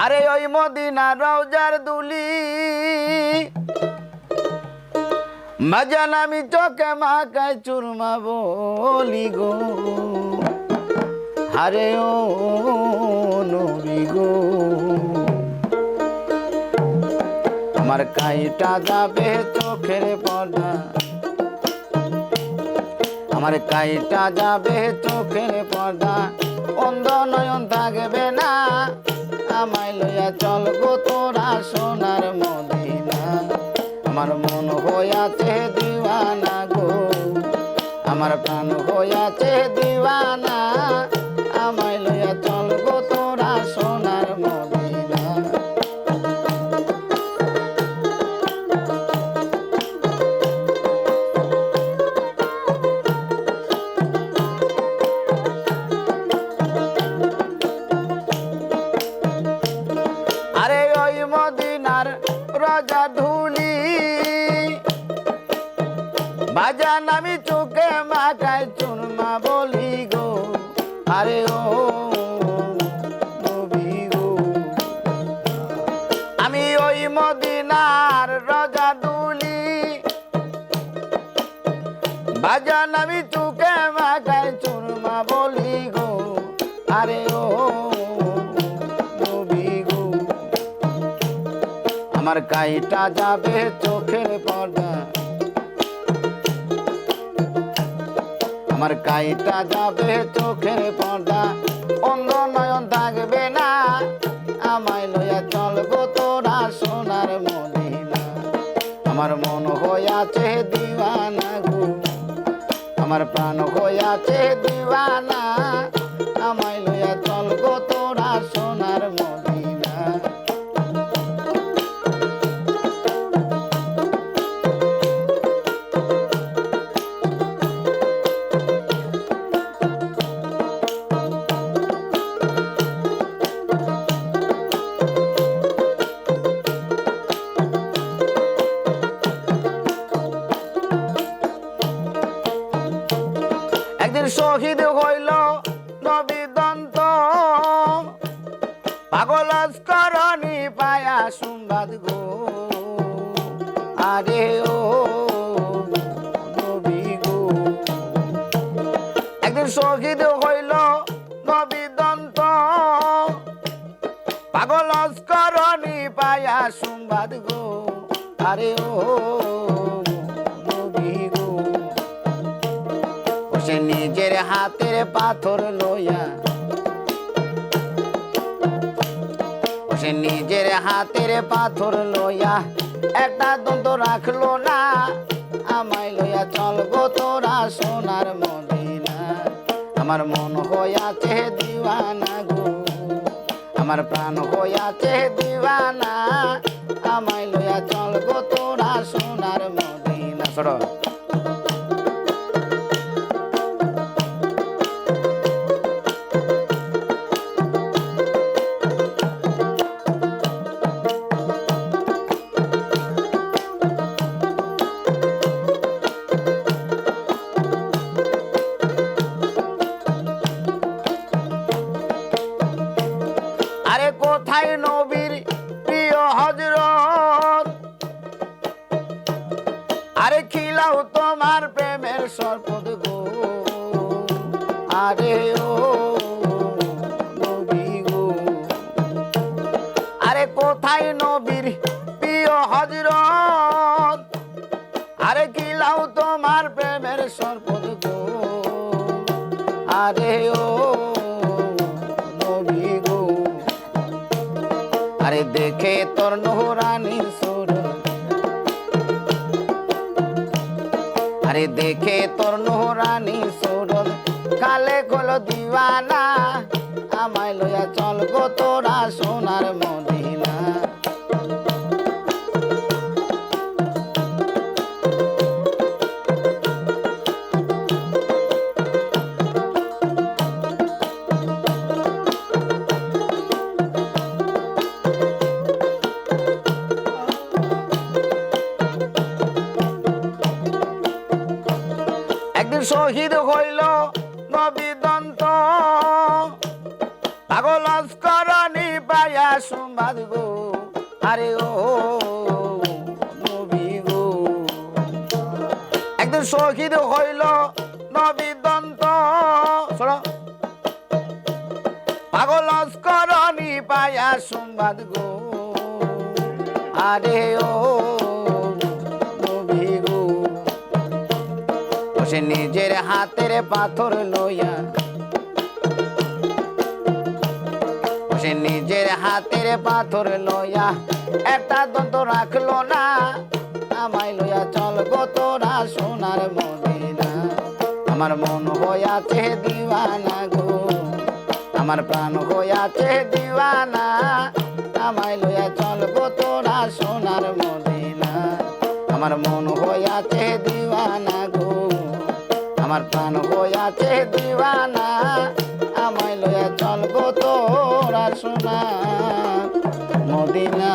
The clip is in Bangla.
আরে ওই মদিনা রওজার দুলি মজান আমি চোখে মাখায় চুরমা বলি গো আরে ও নবী গো আমার কাইটা যাবে চোখের পর্দা আমার কাইটা যাবে চোখের পর্দা অন্ধ নয়ন থাকবে না আমায় লইয়া চল গো তোরা সোনার মদিনা আমার মন হইয়াছে দিওয়ানা গো আমার প্রাণ হইয়াছে দিওয়ানা আমায় লইয়া চল গো তোরা সোনার মদিনা আরে ওই মদিনার রওজা ধুলি বাজান আমি চোখে মাখায় চুরমা বলি গো আরে ও নবী গো আমি ওই মদিনার রওজা ধুলি বাজান আমি চোখে মাখায় চুরমা বলি গো আরে ও আমার কাইটা যাবে চোখের পর্দা আমার কাইটা যাবে চোখের পর্দা অন্ধ নয়ন থাকবে না আমায় লইয়া চল গো তোরা সোনার মদিনা আমার মন হইয়াছে দিওয়ানা গো আমার প্রাণ হইয়াছে দিওয়ানা আমায় লইয়া চল গো তোরা সোনার মদিনা একদিন শহীদ হইল নবী দন্ত পাগল করণী পায়া সংবাদ গো আরে ও নবী গো একদিন শহীদ হইল নবী দন্ত পাগল করণী পায়া সংবাদ গো আরে ও সে নিজের হাতের পাথর লইয়া সে নিজের হাতের পাথর লইয়া একটা দন্ত রাখলো না আমায় লইয়া চল গো তোরা সোনার মদিনা আমার মন হইয়াছে দিওয়ানা গো আমার প্রাণ হইয়াছে দিওয়ানা আমায় লইয়া চল গো তোরা সোনার মদিনা সর আরে কোথায় নবীর প্রিয় হযরত আরে খিলাও তোমার প্রেমের শরবত গো আরে ও নবী গো আরে কোথায় নবীর প্রিয় হযরত আরে খিলাও তোমার প্রেমের শরবত গো আরে ও আরে দেখে তোর নুরানি সুরত আরে দেখে তোর নুরানি সুরত কালে কল দিওয়ানা আমায় লইয়া চল গো তোরা সোনার মদিনা একদিন শহীদ হইল নবী দন্ত পাগল লস্করনি পায়া সংবাদ গো আরে ও নবী গো একদিন শহীদ হইল নবী দন্ত শোনো পাগল লস্করনি পায়া সংবাদ গো আরে ও নবী গো সে নিজের হাতের পাথর লইয়া সে নিজের হাতের পাথর লইয়া একটা দন্ত রাখলো না আমায় লইয়া চল গো তোরা সোনার মদিনা আমার মন হইয়াছে দিওয়ানা গো আমার প্রাণ হইয়াছে দিওয়ানা আমায় লইয়া চল গো তোরা সোনার মদিনা আমার মন হইয়াছে দিওয়ানা গো আমার প্রাণ হইয়াছে দিওয়ানা আমায় লইয়া চল গো তোরা সোনার মদিনা